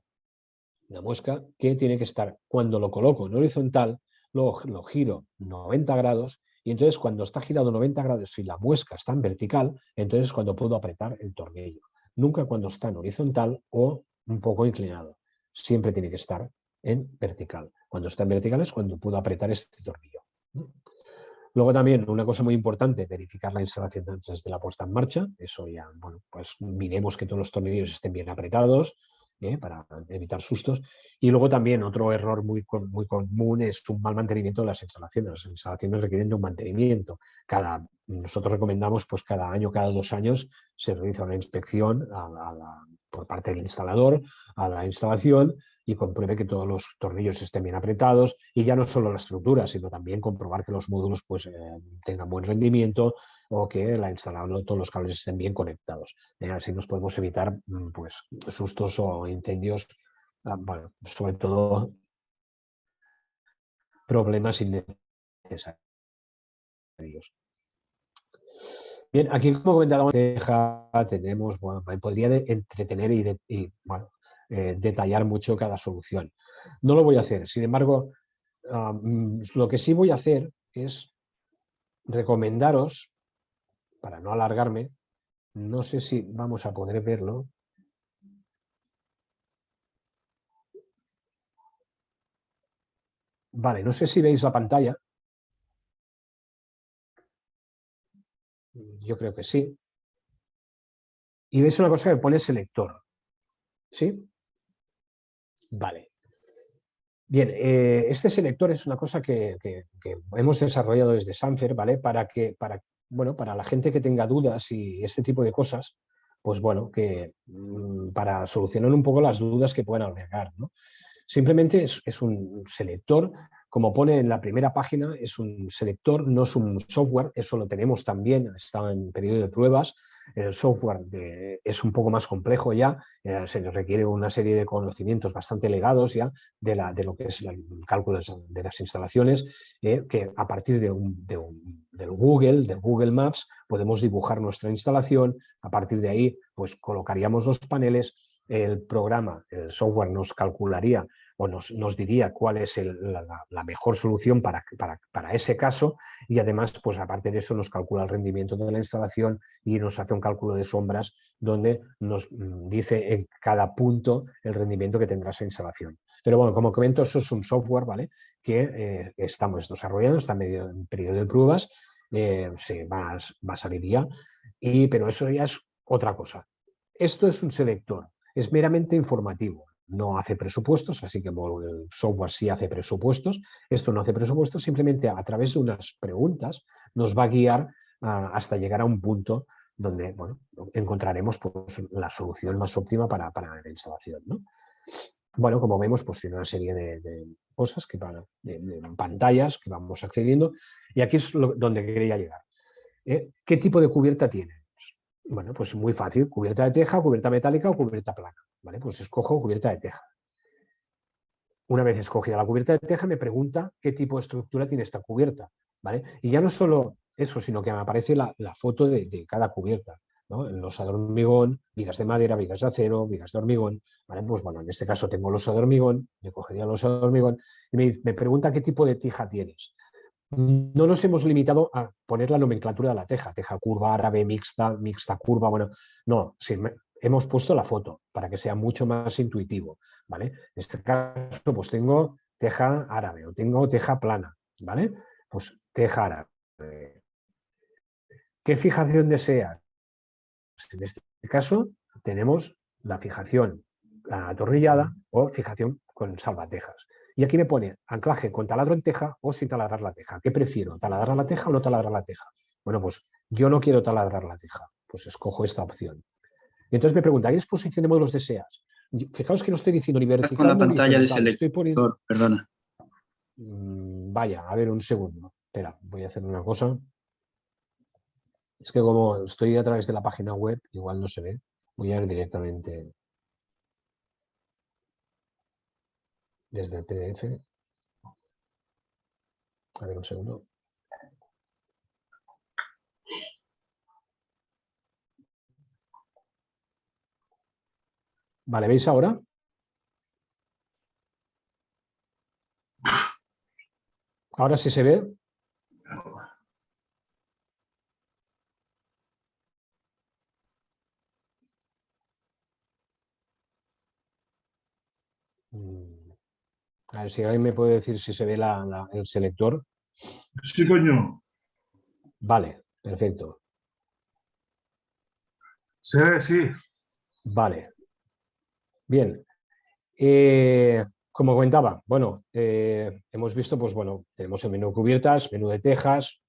que tiene que estar, cuando lo coloco en horizontal, lo giro 90 grados y entonces cuando está girado 90 grados y la muesca está en vertical, entonces es cuando puedo apretar el tornillo. Nunca cuando está en horizontal o un poco inclinado. Siempre tiene que estar en vertical. Cuando está en vertical es cuando puedo apretar este tornillo. Luego también una cosa muy importante, verificar la instalación antes de la puesta en marcha. Eso ya, bueno, pues miremos que todos los tornillos estén bien apretados. para evitar sustos. Y luego también otro error muy común es un mal mantenimiento de las instalaciones. Las instalaciones requieren de un mantenimiento. Nosotros recomendamos, pues cada año, cada 2 años, se realiza una inspección por parte del instalador a la instalación y compruebe que todos los tornillos estén bien apretados, y ya no solo la estructura, sino también comprobar que los módulos pues, tengan buen rendimiento, o que la instalación, todos los cables estén bien conectados. Así nos podemos evitar pues, sustos o incendios, bueno, sobre todo problemas innecesarios. Bien, aquí como comentaba, tenemos, bueno, me podría entretener y bueno, detallar mucho cada solución. No lo voy a hacer, sin embargo, lo que sí voy a hacer es recomendaros, para no alargarme, no sé si vamos a poder verlo. Vale, no sé si veis la pantalla. Yo creo que sí. Y veis una cosa que pone selector. ¿Sí? Vale. Bien, este selector es una cosa que hemos desarrollado desde Sanfer, ¿vale? Bueno, para la gente que tenga dudas y este tipo de cosas, pues bueno, para solucionar un poco las dudas que puedan albergar, ¿no? Simplemente es un selector, como pone en la primera página, es un selector, no es un software, eso lo tenemos también, está en periodo de pruebas. El software es un poco más complejo ya, se nos requiere una serie de conocimientos bastante legados ya de lo que es el cálculo de las instalaciones, que a partir del Google Maps, podemos dibujar nuestra instalación. A partir de ahí, pues colocaríamos los paneles, el programa, el software nos calcularía o nos diría cuál es la mejor solución para ese caso, y además, pues aparte de eso, nos calcula el rendimiento de la instalación y nos hace un cálculo de sombras donde nos dice en cada punto el rendimiento que tendrá esa instalación. Pero bueno, como comento, eso es un software, ¿vale?, que estamos desarrollando, está en periodo de pruebas, se va a salir ya, pero eso ya es otra cosa. Esto es un selector, es meramente informativo. No hace presupuestos, así que el software sí hace presupuestos. Esto no hace presupuestos, simplemente a través de unas preguntas nos va a guiar hasta llegar a un punto donde, bueno, encontraremos pues, la solución más óptima para la instalación, ¿no? Bueno, como vemos, pues tiene una serie de cosas, de pantallas que vamos accediendo, y aquí es donde quería llegar. ¿Qué tipo de cubierta tiene? Bueno, pues muy fácil, cubierta de teja, cubierta metálica o cubierta plana. ¿Vale? Pues escojo cubierta de teja. Una vez escogida la cubierta de teja, me pregunta qué tipo de estructura tiene esta cubierta. ¿Vale? Y ya no solo eso, sino que me aparece la foto de cada cubierta, ¿no? El losado de hormigón, vigas de madera, vigas de acero, vigas de hormigón. ¿Vale? Pues bueno, en este caso tengo losado de hormigón, yo cogería el losado de hormigón y me pregunta qué tipo de tija tienes. No nos hemos limitado a poner la nomenclatura de la teja curva, árabe, mixta, mixta curva, bueno, no, sí, hemos puesto la foto para que sea mucho más intuitivo, ¿vale? En este caso, pues tengo teja árabe o tengo teja plana, ¿vale? Pues teja árabe. ¿Qué fijación deseas? En este caso, tenemos la fijación atornillada o fijación con salvatejas. Y aquí me pone anclaje con taladro en teja o sin taladrar la teja. ¿Qué prefiero? ¿Taladrar la teja o no taladrar la teja? Bueno, pues yo no quiero taladrar la teja. Pues escojo esta opción. Y entonces me pregunta, ¿qué disposición de módulos deseas? Fijaos que no estoy diciendo ni Estás con vertical la ni pantalla del horizontal. Estoy poniendo... selector, perdona. Vaya, a ver un segundo. Espera, voy a hacer una cosa. Es que como estoy a través de la página web, igual no se ve. Voy a ir directamente desde el PDF. A ver un segundo. Vale, ¿veis ahora? Ahora sí se ve. A ver si alguien me puede decir si se ve el selector. Sí, coño. Vale, perfecto. Se ve, sí. Vale. Bien, Como comentaba, bueno, hemos visto, pues bueno, tenemos el menú cubiertas, menú de tejas,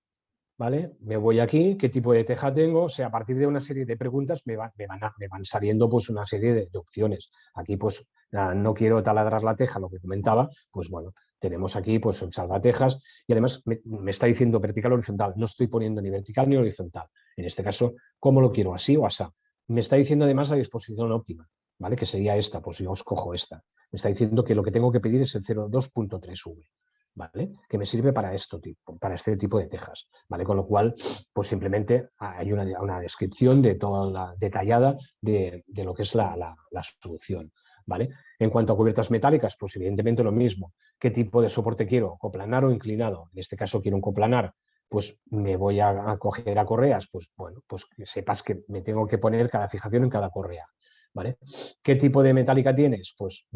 ¿vale? Me voy aquí, qué tipo de teja tengo, o sea, a partir de una serie de preguntas me van saliendo pues una serie de opciones. Aquí pues no quiero taladrar la teja, lo que comentaba, pues bueno, tenemos aquí pues el salvatejas y además me está diciendo vertical o horizontal, no estoy poniendo ni vertical ni horizontal. En este caso, ¿cómo lo quiero? ¿Así o así? Me está diciendo además la disposición óptima, ¿vale? Que sería esta, pues yo os cojo esta. Me está diciendo que lo que tengo que pedir es el 02.3V. ¿Vale? Que me sirve para esto, para este tipo de tejas, ¿vale? Con lo cual, pues simplemente hay una descripción de toda la detallada de lo que es la solución, ¿vale? En cuanto a cubiertas metálicas, pues evidentemente lo mismo. ¿Qué tipo de soporte quiero? ¿Coplanar o inclinado? En este caso quiero un coplanar, pues me voy a coger a correas, pues bueno, pues que sepas que me tengo que poner cada fijación en cada correa, ¿vale? ¿Qué tipo de metálica tienes? Pues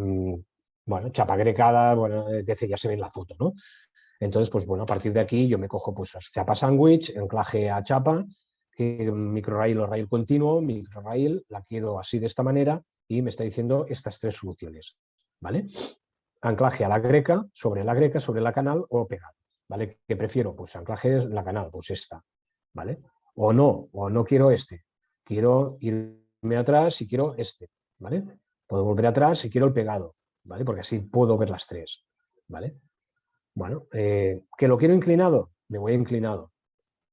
bueno, chapa grecada, bueno, ya se ve en la foto, ¿no? Entonces, pues bueno, a partir de aquí yo me cojo pues chapa sándwich, enclaje a chapa, microrail o rail continuo, microrail, la quiero así de esta manera y me está diciendo estas tres soluciones, ¿vale? Anclaje a la greca, sobre la canal o pegado, ¿vale? ¿Qué prefiero? Pues anclaje en la canal, pues esta, ¿vale? O no quiero este, quiero irme atrás y quiero este, ¿vale? Puedo volver atrás si quiero el pegado, ¿vale? Porque así puedo ver las tres, ¿vale? Bueno, ¿que lo quiero inclinado? Me voy inclinado.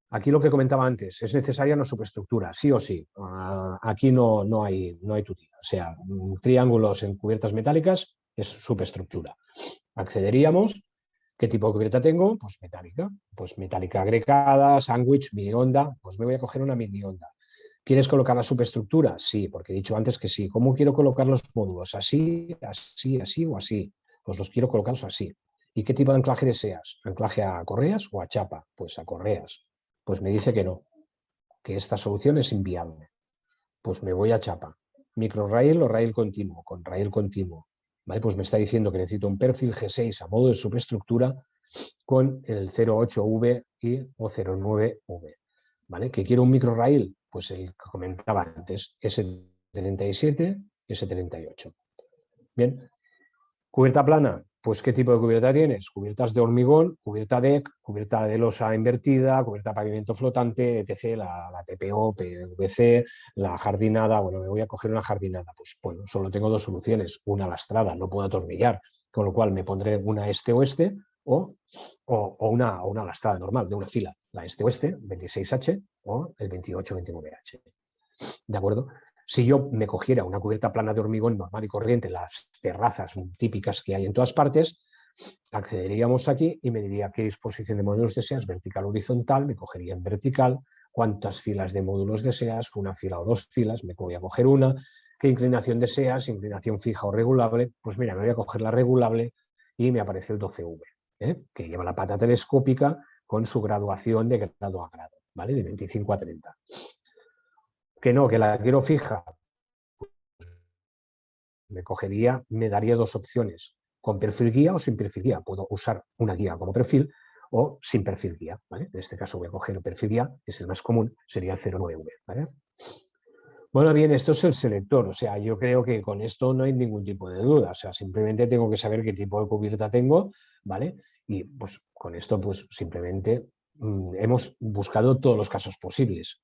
Aquí lo que comentaba antes, es necesaria una superestructura, sí o sí. Aquí no hay tutía. O sea, triángulos en cubiertas metálicas es superestructura. Accederíamos. ¿Qué tipo de cubierta tengo? Pues metálica. Pues metálica agregada, sándwich, mini onda. Pues me voy a coger una mini onda. ¿Quieres colocar la superestructura? Sí, porque he dicho antes que sí. ¿Cómo quiero colocar los módulos? ¿Así, así, así o así? Pues los quiero colocarlos así. ¿Y qué tipo de anclaje deseas? ¿Anclaje a correas o a chapa? Pues a correas. Pues me dice que no, que esta solución es inviable. Pues me voy a chapa. Microrail o rail continuo, con rail continuo. ¿Vale? Pues me está diciendo que necesito un perfil G6 a modo de superestructura con el 08V o 09V. ¿Vale? ¿Que quiero un microrail? Pues el que comentaba antes, S37, S38. Bien, cubierta plana, pues ¿qué tipo de cubierta tienes? Cubiertas de hormigón, cubierta deck, cubierta de losa invertida, cubierta de pavimento flotante, etc., la TPO, PVC, la jardinada. Bueno, me voy a coger una jardinada. Pues bueno, solo tengo dos soluciones, una lastrada, no puedo atornillar, con lo cual me pondré una este-oeste o una lastrada normal, de una fila, la este-oeste, 26H o el 28-29H. ¿De acuerdo? Si yo me cogiera una cubierta plana de hormigón normal y corriente, las terrazas típicas que hay en todas partes, accederíamos aquí y me diría qué disposición de módulos deseas, vertical o horizontal, me cogería en vertical, cuántas filas de módulos deseas, una fila o dos filas, me voy a coger una, qué inclinación deseas, inclinación fija o regulable, pues mira, me voy a coger la regulable y me aparece el 12V, que lleva la pata telescópica con su graduación de grado a grado, ¿vale? De 25 a 30. Que no, que la quiero fija, me daría dos opciones, con perfil guía o sin perfil guía. Puedo usar una guía como perfil o sin perfil guía, ¿vale? En este caso voy a coger el perfil guía, que es el más común, sería el 09V, ¿vale? Bueno, bien, esto es el selector, o sea, yo creo que con esto no hay ningún tipo de duda, o sea, simplemente tengo que saber qué tipo de cubierta tengo, ¿vale? Y pues con esto pues simplemente hemos buscado todos los casos posibles,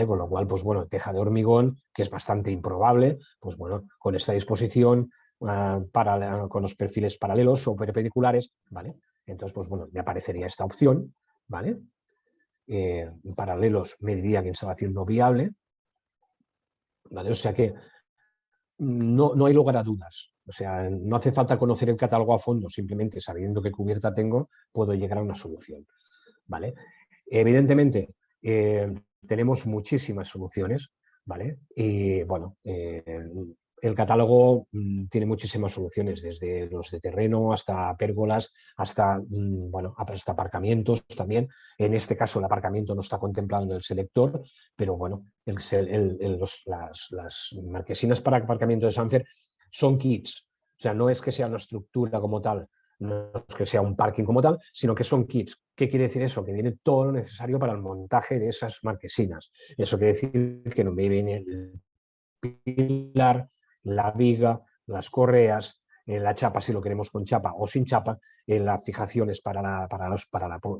con lo cual, pues bueno, teja de hormigón, que es bastante improbable, pues bueno, con esta disposición con los perfiles paralelos o perpendiculares, ¿vale? Entonces, pues bueno, me aparecería esta opción, ¿vale? Paralelos me diría que instalación no viable, ¿vale? O sea que no hay lugar a dudas. O sea, no hace falta conocer el catálogo a fondo, simplemente sabiendo qué cubierta tengo, puedo llegar a una solución, ¿vale? Evidentemente, tenemos muchísimas soluciones, ¿vale? Y bueno, el catálogo tiene muchísimas soluciones, desde los de terreno hasta pérgolas, hasta, bueno, hasta aparcamientos también. En este caso, el aparcamiento no está contemplado en el selector, pero bueno, las marquesinas para aparcamiento de Sanfer son kits. O sea, no es que sea una estructura como tal, no es que sea un parking como tal, sino que son kits. ¿Qué quiere decir eso? Que viene todo lo necesario para el montaje de esas marquesinas. Eso quiere decir que no me viene el pilar, la viga, las correas, la chapa si lo queremos con chapa o sin chapa, las fijaciones para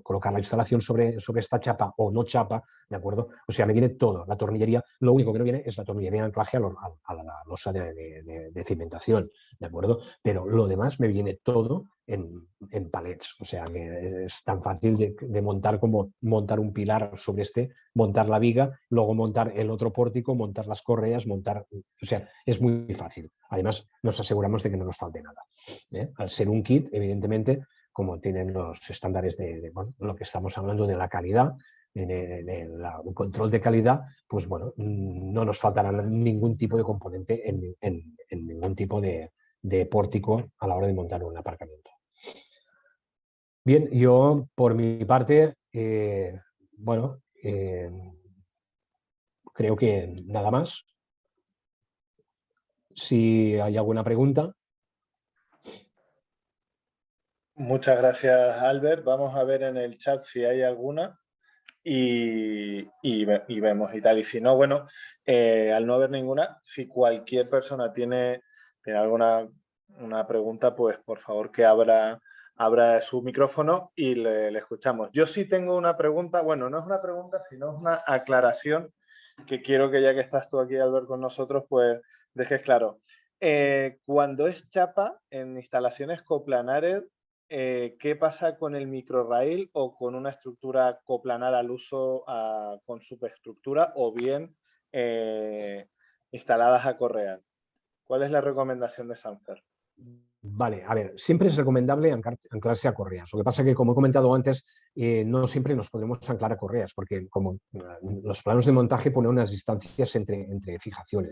colocar la instalación sobre esta chapa o no chapa, ¿de acuerdo? O sea, me viene todo, la tornillería, lo único que no viene es la tornillería de anclaje a la losa de cimentación, ¿de acuerdo? Pero lo demás me viene todo en palets, o sea, que es tan fácil de montar como montar un pilar sobre montar la viga, luego montar el otro pórtico, montar las correas, o sea, es muy fácil. Además, nos aseguramos de que no nos falte nada. Al ser un kit, evidentemente, como tienen los estándares bueno, lo que estamos hablando de la calidad, un control de calidad, pues bueno, no nos faltará ningún tipo de componente en ningún tipo de pórtico a la hora de montar un aparcamiento. Bien, yo por mi parte, bueno, creo que nada más. Si hay alguna pregunta. Muchas gracias, Albert. Vamos a ver en el chat si hay alguna y vemos y tal. Y si no, bueno, al no haber ninguna, si cualquier persona tiene una pregunta, pues por favor que abra su micrófono y le escuchamos. Yo sí tengo una pregunta, bueno, no es una pregunta, sino es una aclaración que quiero que ya que estás tú aquí, Albert, con nosotros, pues dejes claro. Cuando es chapa en instalaciones coplanares, ¿qué pasa con el microrail o con una estructura coplanar al uso con superestructura o bien instaladas a correas? ¿Cuál es la recomendación de Sanfer? Vale, a ver, siempre es recomendable anclarse a correas. Lo que pasa es que, como he comentado antes, no siempre nos podemos anclar a correas, porque como los planos de montaje ponen unas distancias entre fijaciones.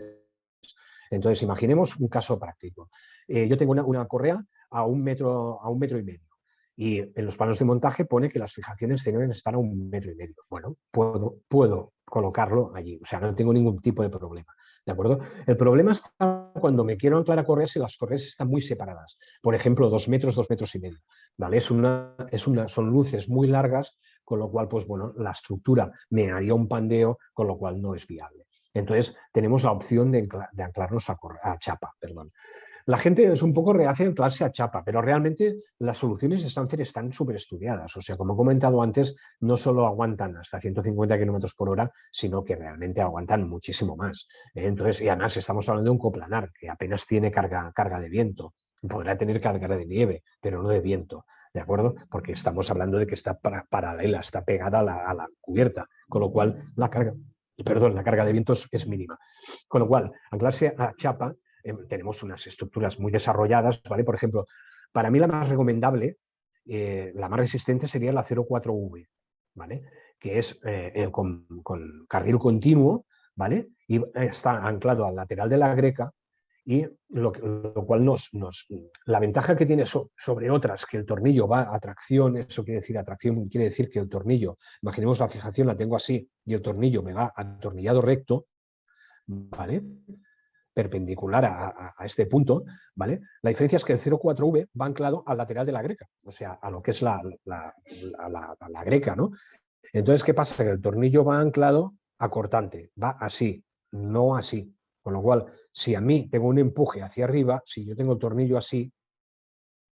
Entonces, imaginemos un caso práctico. Yo tengo una correa a un metro y medio. Y en los planos de montaje pone que las fijaciones deben estar a 1,5 metros. Bueno, puedo colocarlo allí, o sea, no tengo ningún tipo de problema. ¿De acuerdo? El problema está cuando me quiero anclar a correas y las correas están muy separadas. Por ejemplo, 2 metros, 2,5 metros. ¿Vale? Son luces muy largas, con lo cual, pues bueno, la estructura me haría un pandeo, con lo cual no es viable. Entonces, tenemos la opción de anclarnos a chapa. Perdón. La gente es un poco reacia a anclarse a chapa, pero realmente las soluciones de Sanfer están súper estudiadas. O sea, como he comentado antes, no solo aguantan hasta 150 kilómetros por hora, sino que realmente aguantan muchísimo más. Entonces, y además estamos hablando de un coplanar que apenas tiene carga de viento. Podrá tener carga de nieve, pero no de viento, ¿de acuerdo? Porque estamos hablando de que está paralela, está pegada a la cubierta, con lo cual la carga de viento es mínima. Con lo cual, anclarse a chapa, tenemos unas estructuras muy desarrolladas, ¿vale? Por ejemplo, para mí la más recomendable, la más resistente sería la 04V, ¿vale? Que es con carril continuo, ¿vale? Y está anclado al lateral de la greca, y lo cual la ventaja que tiene sobre otras, que el tornillo va a tracción, eso quiere decir que el tornillo, imaginemos la fijación, la tengo así, y el tornillo me va atornillado recto, ¿vale? Perpendicular a este punto, ¿vale? La diferencia es que el 04V va anclado al lateral de la greca, o sea, a lo que es la greca, ¿no? Entonces, ¿qué pasa? Que el tornillo va anclado a cortante, va así, no así. Con lo cual, si a mí tengo un empuje hacia arriba, si yo tengo el tornillo así,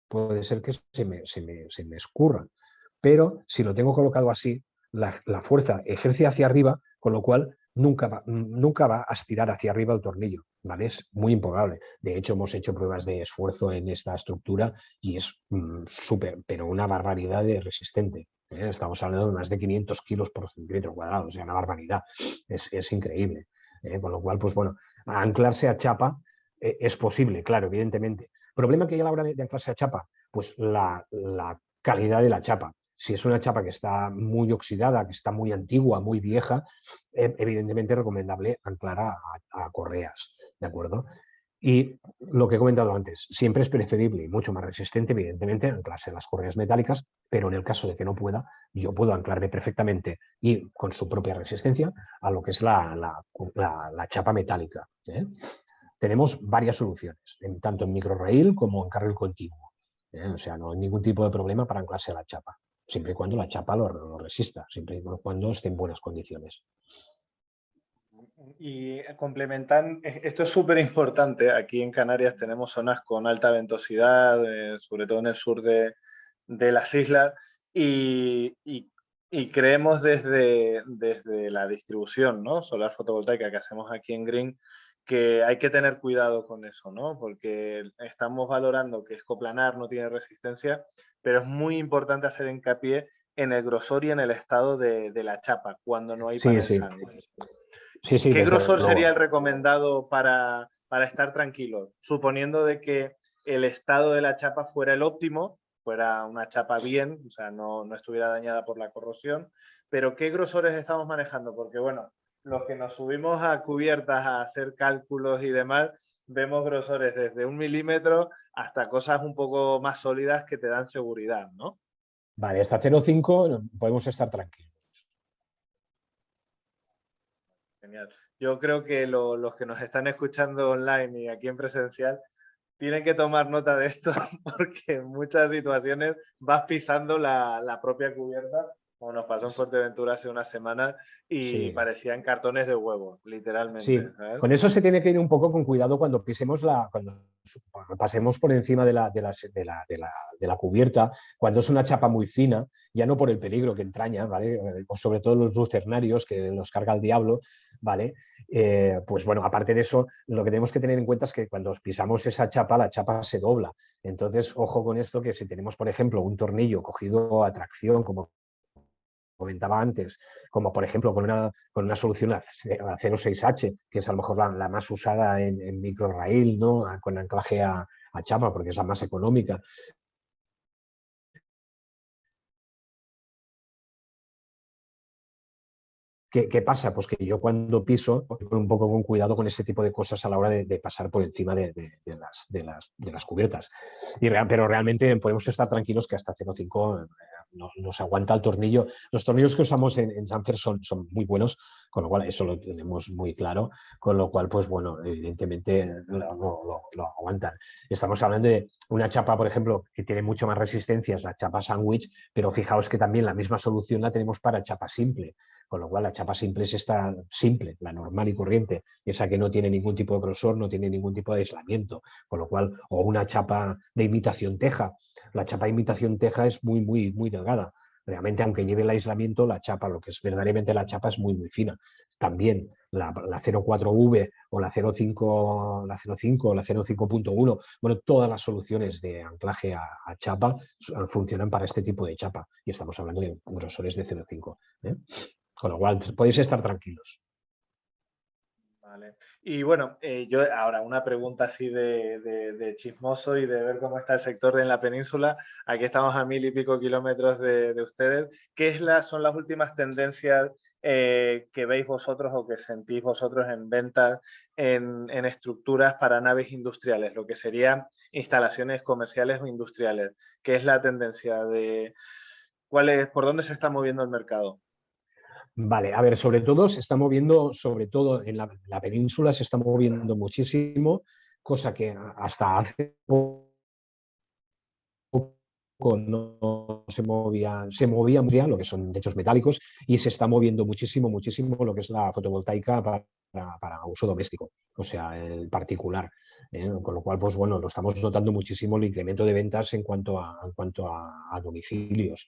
puede ser que se me escurra. Pero si lo tengo colocado así, la fuerza ejerce hacia arriba, con lo cual nunca va a estirar hacia arriba el tornillo, ¿vale? Es muy improbable. De hecho, hemos hecho pruebas de esfuerzo en esta estructura y es pero una barbaridad de resistente. Estamos hablando de más de 500 kilos por centímetro cuadrado, o sea, una barbaridad. Es increíble. Con lo cual, pues bueno, anclarse a chapa es posible, claro, evidentemente. ¿Problema que hay a la hora de anclarse a chapa? Pues la calidad de la chapa. Si es una chapa que está muy oxidada, que está muy antigua, muy vieja, evidentemente es recomendable anclar a correas, ¿de acuerdo? Y lo que he comentado antes, siempre es preferible y mucho más resistente, evidentemente, anclarse a las correas metálicas, pero en el caso de que no pueda, yo puedo anclarme perfectamente y con su propia resistencia a lo que es la chapa metálica. Tenemos varias soluciones, tanto en microrail como en carril continuo. O sea, no hay ningún tipo de problema para anclarse a la chapa, siempre y cuando la chapa lo resista, siempre y cuando esté en buenas condiciones. Y complementan, esto es súper importante. Aquí en Canarias tenemos zonas con alta ventosidad, sobre todo en el sur de las islas, y creemos desde la distribución, ¿no?, solar fotovoltaica que hacemos aquí en Green, que hay que tener cuidado con eso, ¿no?, porque estamos valorando que es coplanar, no tiene resistencia, pero es muy importante hacer hincapié en el grosor y en el estado de la chapa cuando no hay Sí, panel sí, sándwich. sí, ¿Qué desde grosor sería el luego. recomendado para estar tranquilo? Suponiendo de que el estado de la chapa fuera el óptimo, fuera una chapa bien, o sea, no estuviera dañada por la corrosión, pero ¿qué grosores estamos manejando? Porque, bueno, los que nos subimos a cubiertas a hacer cálculos y demás, vemos grosores desde 1 milímetro hasta cosas un poco más sólidas que te dan seguridad, ¿no? Vale, hasta 0,5 podemos estar tranquilos. Genial. Yo creo que los que nos están escuchando online y aquí en presencial tienen que tomar nota de esto porque en muchas situaciones vas pisando la propia cubierta, como nos pasó en Fuerteventura hace unas semanas, y Sí, parecían cartones de huevo, literalmente, sí. ¿sabes? Con eso se tiene que ir un poco con cuidado cuando pisemos cuando pasemos por encima de la cubierta, cuando es una chapa muy fina, ya no por el peligro que entraña, ¿vale? O sobre todo los lucernarios que los carga el diablo, ¿vale? Pues bueno, aparte de eso, lo que tenemos que tener en cuenta es que cuando pisamos esa chapa, la chapa se dobla. Entonces, ojo con esto, que si tenemos, por ejemplo, un tornillo cogido a tracción, como comentaba antes, como por ejemplo con una solución a 0,6H, que es a lo mejor la más usada en microrail, ¿no?, con anclaje a chapa, porque es la más económica. ¿Qué pasa? Pues que yo cuando piso, voy un poco con cuidado con ese tipo de cosas a la hora de pasar por encima de las cubiertas. Pero realmente podemos estar tranquilos que hasta 0,5 nos aguanta el tornillo. Los tornillos que usamos en Sanfer son muy buenos, con lo cual eso lo tenemos muy claro, con lo cual, pues bueno, evidentemente lo aguantan. Estamos hablando de una chapa, por ejemplo, que tiene mucho más resistencia, es la chapa sándwich, pero fijaos que también la misma solución la tenemos para chapa simple. Con lo cual la chapa simple es esta simple, la normal y corriente, esa que no tiene ningún tipo de grosor, no tiene ningún tipo de aislamiento, con lo cual, o una chapa de imitación teja. La chapa de imitación teja es muy delgada. Realmente, aunque lleve el aislamiento, la chapa, lo que es verdaderamente la chapa, es muy fina. También la 0,4V o la 0,5, la 0,5 o la 0,5.1, bueno, todas las soluciones de anclaje a chapa funcionan para este tipo de chapa, y estamos hablando de grosores de 0,5. Con lo cual, podéis estar tranquilos. Vale. Y bueno, yo ahora una pregunta así de chismoso y de ver cómo está el sector en la península. Aquí estamos a 1000 y pico kilómetros de ustedes. ¿Qué son las últimas tendencias que veis vosotros o que sentís vosotros en ventas en estructuras para naves industriales, lo que serían instalaciones comerciales o industriales? ¿Qué es la tendencia por dónde se está moviendo el mercado? Vale, a ver, sobre todo se está moviendo, sobre todo en la península, se está moviendo muchísimo, cosa que hasta hace poco no se movía muy bien lo que son techos metálicos, y se está moviendo muchísimo lo que es la fotovoltaica para uso doméstico, o sea, el particular. Con lo cual, pues bueno, lo estamos notando muchísimo el incremento de ventas en cuanto a domicilios.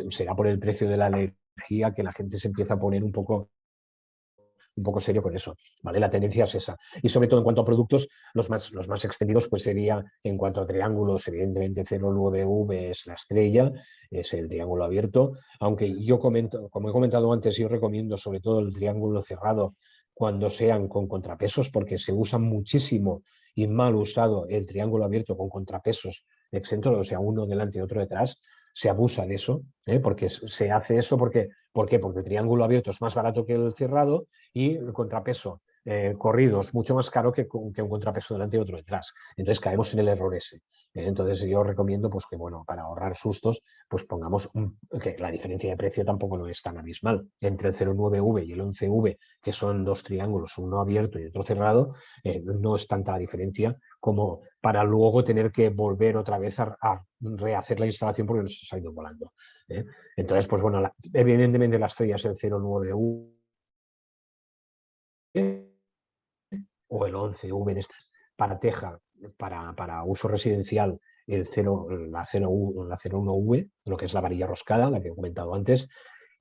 Será por el precio de la energía que la gente se empieza a poner un poco serio con eso, ¿vale? La tendencia es esa. Y sobre todo en cuanto a productos, los más extendidos, pues sería en cuanto a triángulos, evidentemente 09V es la estrella, es el triángulo abierto, aunque yo como he comentado antes, yo recomiendo sobre todo el triángulo cerrado cuando sean con contrapesos, porque se usa muchísimo y mal usado el triángulo abierto con contrapesos exentos, o sea, uno delante y otro detrás. Se abusa de eso, porque se hace eso ¿por qué? Porque el triángulo abierto es más barato que el cerrado, y el contrapeso corrido es mucho más caro que un contrapeso delante y otro detrás. Entonces caemos en el error ese. Entonces yo recomiendo, pues, que bueno, para ahorrar sustos, pues pongamos que la diferencia de precio tampoco no es tan abismal. Entre el 09V y el 11V, que son dos triángulos, uno abierto y otro cerrado, no es tanta la diferencia como para luego tener que volver otra vez a rehacer la instalación porque nos ha ido volando. Entonces, pues bueno, evidentemente la estrella es el 09V o el 11V en este, para teja, para uso residencial, la 01V, lo que es la varilla roscada, la que he comentado antes.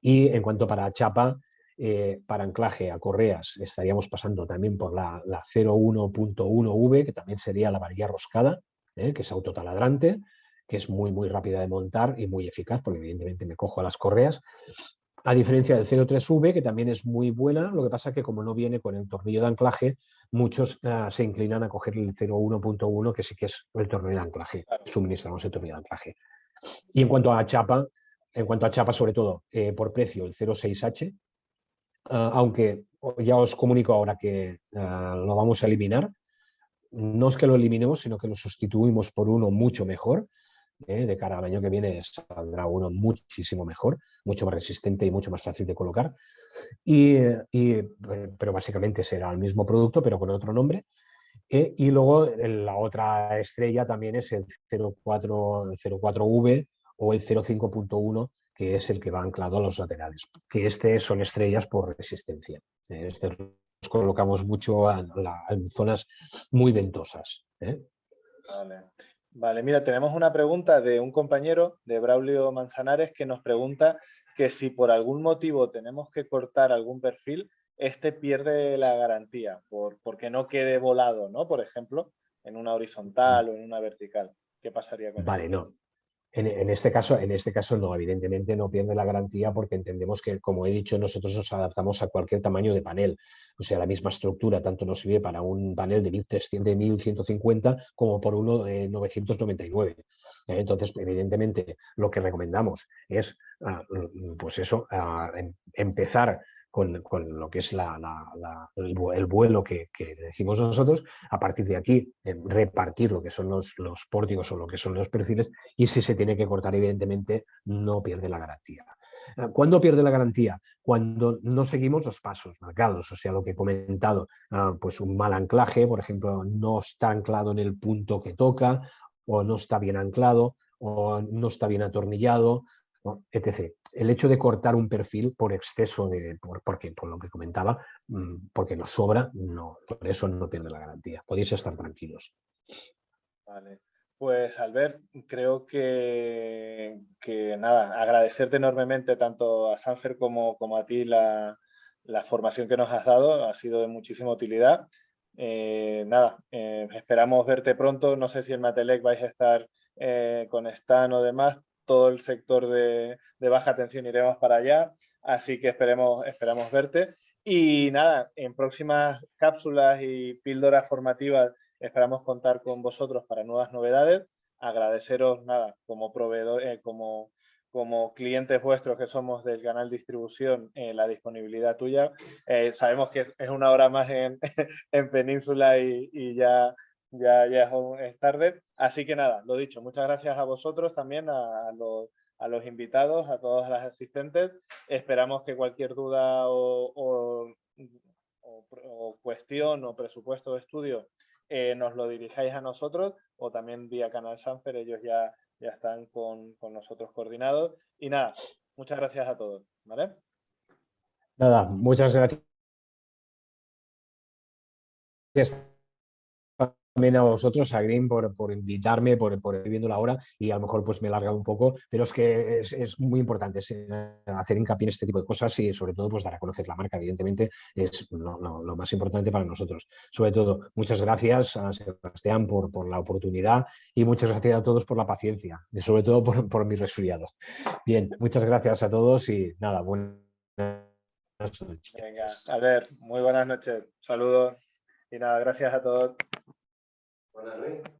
Y en cuanto para chapa, para anclaje a correas, estaríamos pasando también por la 01.1V, que también sería la varilla roscada, que es autotaladrante, que es muy, muy rápida de montar y muy eficaz, porque evidentemente me cojo a las correas. A diferencia del 03V, que también es muy buena, lo que pasa es que como no viene con el tornillo de anclaje, muchos se inclinan a coger el 01.1, que sí que es el tornillo de anclaje. Suministramos el tornillo de anclaje. Y en cuanto a chapa, sobre todo, por precio, el 06H, aunque ya os comunico ahora que lo vamos a eliminar. No es que lo eliminemos, sino que lo sustituimos por uno mucho mejor. De cara al año que viene saldrá uno muchísimo mejor, mucho más resistente y mucho más fácil de colocar. Pero básicamente será el mismo producto, pero con otro nombre. Y luego la otra estrella también es el 04V o el 05.1, que es el que va anclado a los laterales, que son estrellas por resistencia. Los colocamos mucho en zonas muy ventosas. Vale, mira, tenemos una pregunta de un compañero, de Braulio Manzanares, que nos pregunta que si por algún motivo tenemos que cortar algún perfil, este pierde la garantía, porque no quede volado, ¿no? Por ejemplo, en una horizontal o en una vertical. ¿Qué pasaría con Vale, esto? no. En este caso no, evidentemente no pierde la garantía porque entendemos que, como he dicho, nosotros nos adaptamos a cualquier tamaño de panel. O sea, la misma estructura tanto nos sirve para un panel de 1300, de 1150 como por uno de 999. Entonces, evidentemente, lo que recomendamos es, pues eso, empezar con lo que es el vuelo que decimos nosotros, a partir de aquí repartir lo que son los pórticos o lo que son los perfiles, y si se tiene que cortar, evidentemente, no pierde la garantía. ¿Cuándo pierde la garantía? Cuando no seguimos los pasos marcados, o sea, lo que he comentado, pues un mal anclaje, por ejemplo, no está anclado en el punto que toca, o no está bien anclado, o no está bien atornillado, etc. El hecho de cortar un perfil por exceso por lo que comentaba, porque nos sobra, no, por eso no pierde la garantía. Podéis estar tranquilos. Vale. Pues Albert, creo que nada, agradecerte enormemente tanto a Sanfer como a ti la formación que nos has dado, ha sido de muchísima utilidad. Esperamos verte pronto, no sé si en Matelec vais a estar con Stan o demás, todo el sector de baja tensión iremos para allá, así que esperamos verte. Y nada, en próximas cápsulas y píldoras formativas esperamos contar con vosotros para nuevas novedades. Agradeceros, nada, como proveedor, como clientes vuestros que somos del canal distribución, la disponibilidad tuya. Sabemos que es una hora más en, en Península y ya es tarde. Así que nada, lo dicho, muchas gracias a vosotros también, a los invitados, a todas las asistentes. Esperamos que cualquier duda o cuestión o presupuesto de estudio nos lo dirijáis a nosotros o también vía Canal Sanfer, ellos ya están con nosotros coordinados. Y nada, muchas gracias a todos, ¿vale? Nada, muchas gracias también a vosotros, a Green, por invitarme, por ir viendo la hora, y a lo mejor pues me he largado un poco, pero es que es muy importante hacer hincapié en este tipo de cosas y sobre todo pues dar a conocer la marca, evidentemente es lo más importante para nosotros. Sobre todo, muchas gracias a Sebastián por la oportunidad y muchas gracias a todos por la paciencia y sobre todo por mi resfriado. Bien, muchas gracias a todos y nada, buenas noches. Venga, a ver, muy buenas noches, saludos y nada, gracias a todos. Buenas noches.